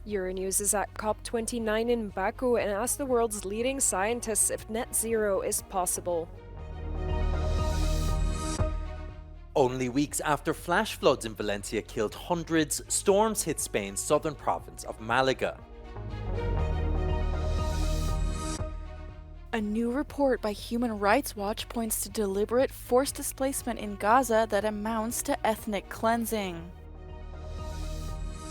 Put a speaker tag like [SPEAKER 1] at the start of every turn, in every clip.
[SPEAKER 1] Euronews is at COP29 in Baku and asked the world's leading scientists if net zero is possible.
[SPEAKER 2] Only weeks after flash floods in Valencia killed hundreds, storms hit Spain's southern province of Malaga.
[SPEAKER 3] A new report by Human Rights Watch points to deliberate forced displacement in Gaza that amounts to ethnic cleansing.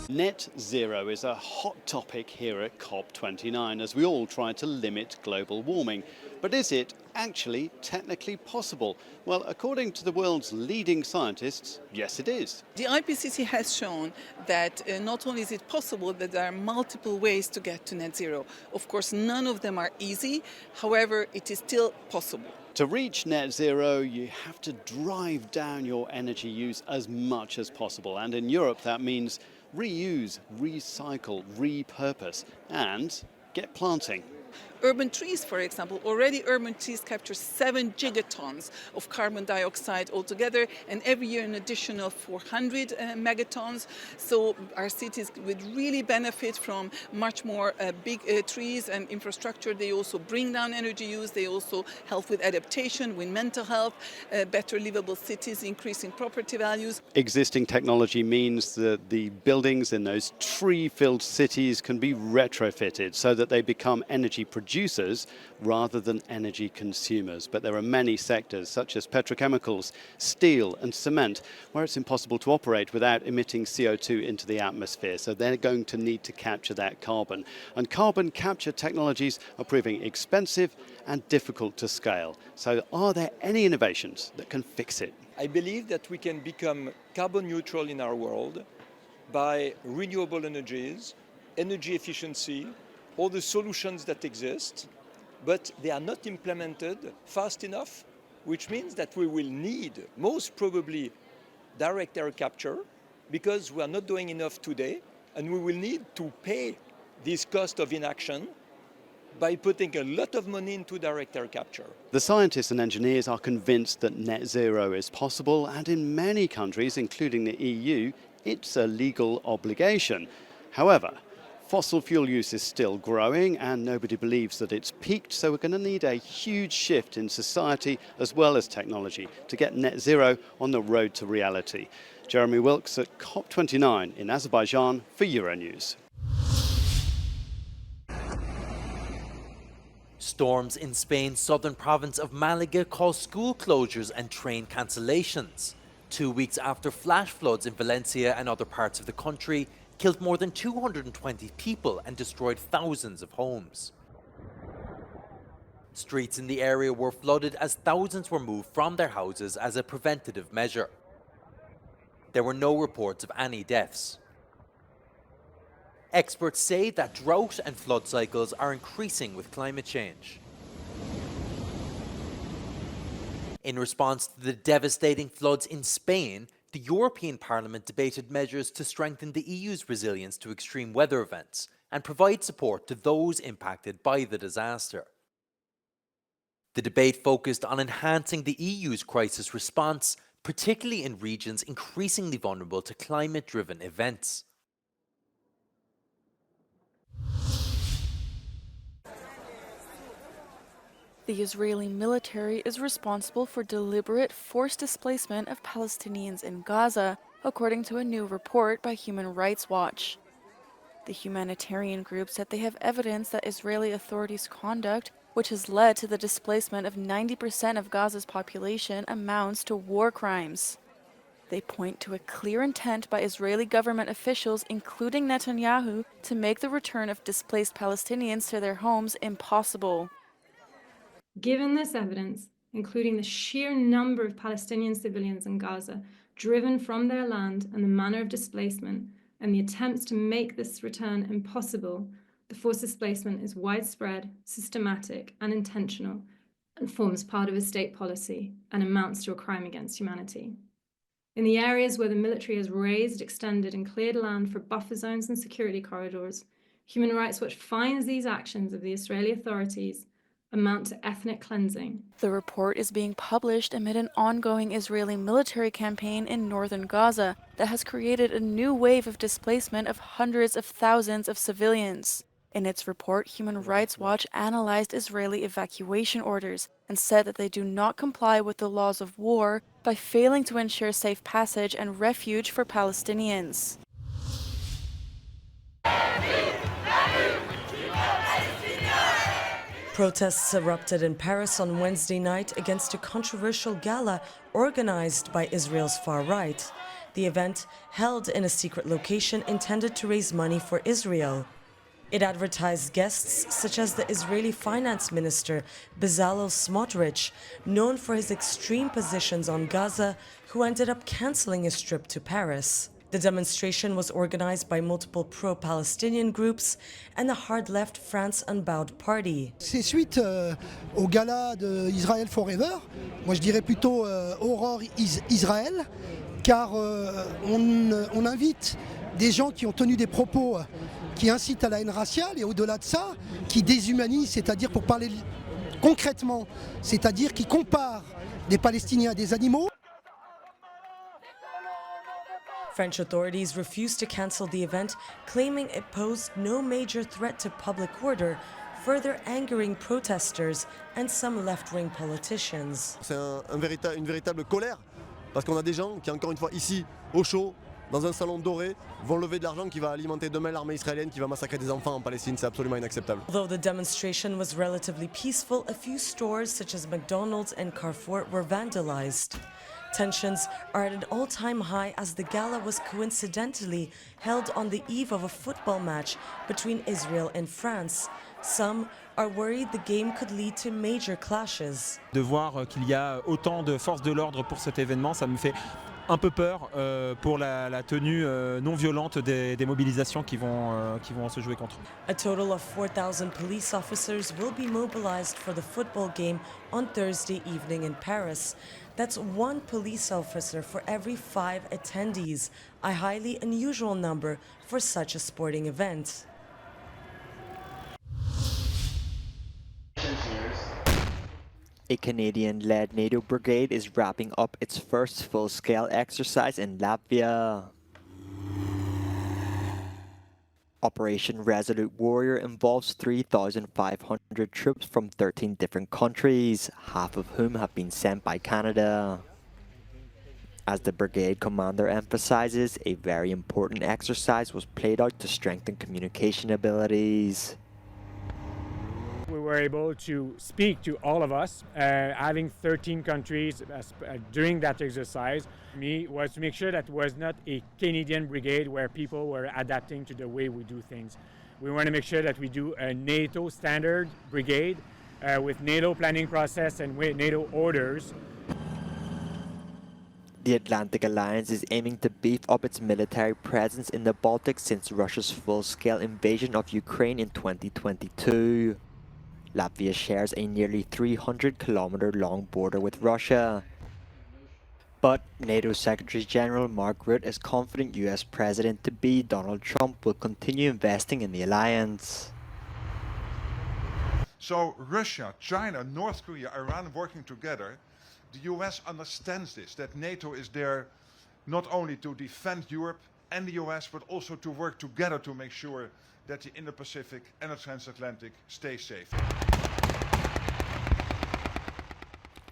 [SPEAKER 4] Net zero is a hot topic here at COP29 as we all try to limit global warming. But is it actually technically possible? Well, according to the world's leading scientists, yes it is.
[SPEAKER 5] The IPCC has shown that not only is it possible, that there are multiple ways to get to net zero. Of course, none of them are easy. However, it is still possible.
[SPEAKER 4] To reach net zero, you have to drive down your energy use as much as possible. And in Europe, that means reuse, recycle, repurpose, and get planting.
[SPEAKER 5] Urban trees, for example, already urban trees capture 7 gigatons of carbon dioxide altogether, and every year an additional 400 megatons. So our cities would really benefit from much more big trees and infrastructure. They also bring down energy use. They also help with adaptation, with mental health, better livable cities, increasing property values.
[SPEAKER 4] Existing technology means that the buildings in those tree-filled cities can be retrofitted so that they become energy producers rather than energy consumers. But there are many sectors, such as petrochemicals, steel and cement, where it's impossible to operate without emitting CO2 into the atmosphere. So they're going to need to capture that carbon. And carbon capture technologies are proving expensive and difficult to scale. So are there any innovations that can fix it?
[SPEAKER 6] I believe that we can become carbon neutral in our world by renewable energies, energy efficiency, all the solutions that exist, but they are not implemented fast enough, which means that we will need, most probably, direct air capture, because we are not doing enough today, and we will need to pay this cost of inaction by putting a lot of money into direct air capture.
[SPEAKER 4] The scientists and engineers are convinced that net zero is possible, and in many countries, including the EU, it's a legal obligation. However, fossil fuel use is still growing and nobody believes that it's peaked, so we're going to need a huge shift in society as well as technology to get net zero on the road to reality. Jeremy Wilkes at COP29 in Azerbaijan for Euronews.
[SPEAKER 2] Storms in Spain's southern province of Malaga caused school closures and train cancellations. 2 weeks after flash floods in Valencia and other parts of the country killed more than 220 people and destroyed thousands of homes. Streets in the area were flooded as thousands were moved from their houses as a preventative measure. There were no reports of any deaths. Experts say that drought and flood cycles are increasing with climate change. In response to the devastating floods in Spain, the European Parliament debated measures to strengthen the EU's resilience to extreme weather events and provide support to those impacted by the disaster. The debate focused on enhancing the EU's crisis response, particularly in regions increasingly vulnerable to climate-driven events.
[SPEAKER 3] The Israeli military is responsible for deliberate forced displacement of Palestinians in Gaza, according to a new report by Human Rights Watch. The humanitarian group said they have evidence that Israeli authorities' conduct, which has led to the displacement of 90% of Gaza's population, amounts to war crimes. They point to a clear intent by Israeli government officials, including Netanyahu, to make the return of displaced Palestinians to their homes impossible.
[SPEAKER 7] Given this evidence, including the sheer number of Palestinian civilians in Gaza driven from their land and the manner of displacement, and the attempts to make this return impossible, the forced displacement is widespread, systematic, and intentional, and forms part of a state policy and amounts to a crime against humanity. In the areas where the military has razed, extended, and cleared land for buffer zones and security corridors, Human Rights Watch finds these actions of the Israeli authorities amount to ethnic cleansing.
[SPEAKER 3] The report is being published amid an ongoing Israeli military campaign in northern Gaza that has created a new wave of displacement of hundreds of thousands of civilians. In its report, Human Rights Watch analyzed Israeli evacuation orders and said that they do not comply with the laws of war by failing to ensure safe passage and refuge for Palestinians.
[SPEAKER 8] Protests erupted in Paris on Wednesday night against a controversial gala organized by Israel's far right. The event, held in a secret location, intended to raise money for Israel. It advertised guests such as the Israeli finance minister Bezalel Smotrich, known for his extreme positions on Gaza, who ended up canceling his trip to Paris. The demonstration was organized by multiple pro-Palestinian groups and the hard-left France Unbowed Party.
[SPEAKER 9] C'est suite au gala de Israel Forever, moi je dirais plutôt Aurore Israël, car on invite des gens qui ont tenu des propos qui incitent à la haine raciale et au-delà de ça, qui déshumanisent, c'est-à-dire pour parler concrètement, c'est-à-dire qui comparent des Palestiniens à des animaux.
[SPEAKER 8] French authorities refused to cancel the event, claiming it posed no major threat to public order, further angering protesters and some left-wing politicians.
[SPEAKER 10] C'est une véritable colère, parce qu'on a des gens qui, encore une fois, ici, au chaud, dans un salon doré, vont lever de l'argent qui va alimenter demain l'armée israélienne qui va massacrer des enfants en Palestine. C'est absolument inacceptable.
[SPEAKER 8] Although the demonstration was relatively peaceful, a few stores such as McDonald's and Carrefour were vandalized. Tensions are at an all-time high as the gala was coincidentally held on the eve of a football match between Israel and France. Some are worried the game could lead to major clashes.
[SPEAKER 11] De voir qu'il y a autant de forces de l'ordre pour cet événement, ça me fait un peu peur pour la tenue non violente des mobilisations qui vont se jouer contre.
[SPEAKER 8] A total of 4,000 police officers will be mobilized for the football game on Thursday evening in Paris. That's one police officer for every 5 attendees, a highly unusual number for such a sporting event.
[SPEAKER 12] A Canadian-led NATO brigade is wrapping up its first full-scale exercise in Latvia. Operation Resolute Warrior involves 3,500 troops from 13 different countries, half of whom have been sent by Canada. As the brigade commander emphasizes, a very important exercise was played out to strengthen communication abilities.
[SPEAKER 13] We were able to speak to all of us, having 13 countries during that exercise. Was to make sure that it was not a Canadian brigade where people were adapting to the way we do things. We want to make sure that we do a NATO standard brigade with NATO planning process and with NATO orders.
[SPEAKER 12] The Atlantic Alliance is aiming to beef up its military presence in the Baltic since Russia's full-scale invasion of Ukraine in 2022. Latvia shares a nearly 300-kilometer-long border with Russia. But NATO Secretary-General Mark Rutte is confident US President-to-be Donald Trump will continue investing in the alliance.
[SPEAKER 14] So Russia, China, North Korea, Iran working together, the US understands this, that NATO is there not only to defend Europe and the US, but also to work together to make sure that the Indo-Pacific and the transatlantic stay safe.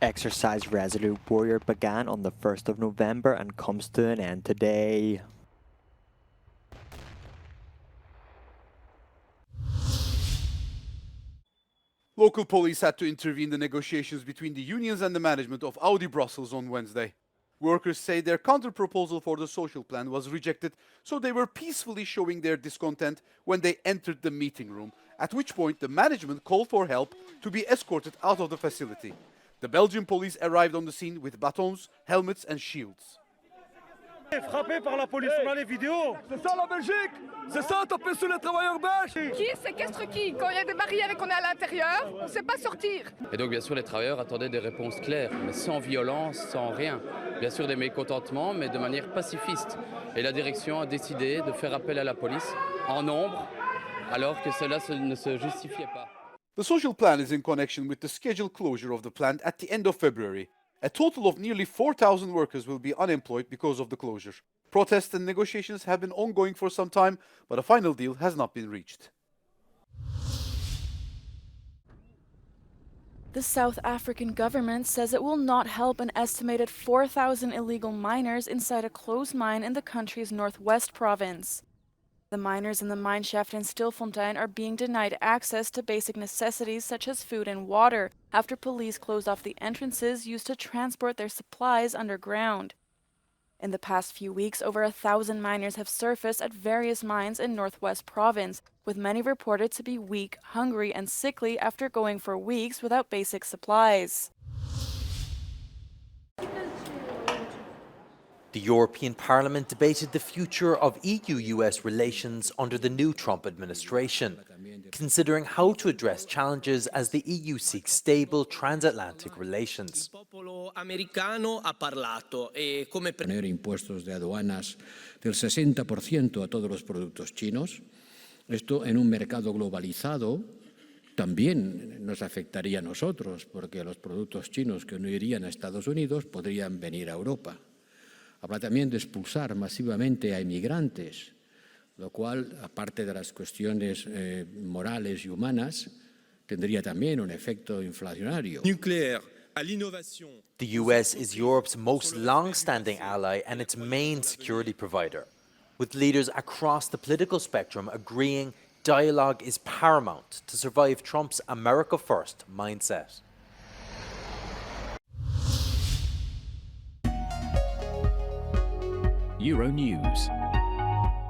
[SPEAKER 12] Exercise Resolute Warrior began on the 1st of November and comes to an end today.
[SPEAKER 15] Local police had to intervene in the negotiations between the unions and the management of Audi Brussels on Wednesday. Workers say their counter-proposal for the social plan was rejected, so they were peacefully showing their discontent when they entered the meeting room, at which point the management called for help to be escorted out of the facility. The Belgian police arrived on the scene with batons, helmets and shields.
[SPEAKER 16] Frappé par la police, on a les vidéos. C'est ça la Belgique. C'est ça, taper sur les travailleurs belges.
[SPEAKER 17] Qui séquestre qui? Quand il y a des barrières et qu'on est à l'intérieur, on ne sait pas sortir.
[SPEAKER 18] Et donc bien sûr les travailleurs attendaient des réponses claires, mais sans violence, sans rien. Bien sûr des mécontentements, mais de manière pacifiste. Et la direction a décidé de faire appel à la police en nombre, alors que cela ne se justifiait pas.
[SPEAKER 15] The social plan is in connection with the scheduled closure of the plant at the end of February. A total of nearly 4,000 workers will be unemployed because of the closure. Protests and negotiations have been ongoing for some time, but a final deal has not been reached.
[SPEAKER 3] The South African government says it will not help an estimated 4,000 illegal miners inside a closed mine in the country's northwest province. The miners in the mine shaft in Stilfontein are being denied access to basic necessities such as food and water after police closed off the entrances used to transport their supplies underground. In the past few weeks, over 1,000 miners have surfaced at various mines in Northwest Province, with many reported to be weak, hungry, and sickly after going for weeks without basic supplies.
[SPEAKER 2] The European Parliament debated the future of EU-US relations under the new Trump administration, considering how to address challenges as the EU seeks stable transatlantic relations.
[SPEAKER 19] Poner impuestos de aduanas del 60% a todos los productos chinos. Esto en un mercado globalizado también nos afectaría a nosotros, porque los productos chinos que no irían a Estados Unidos podrían venir a Europa. Habla también de expulsar masivamente a inmigrantes, lo cual, aparte de las cuestiones morales y humanas, tendría también un efecto inflacionario.
[SPEAKER 2] The US is Europe's most long-standing ally and its main security provider, with leaders across the political spectrum agreeing dialogue is paramount to survive Trump's America First mindset.
[SPEAKER 20] Euronews.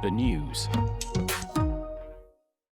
[SPEAKER 20] The news.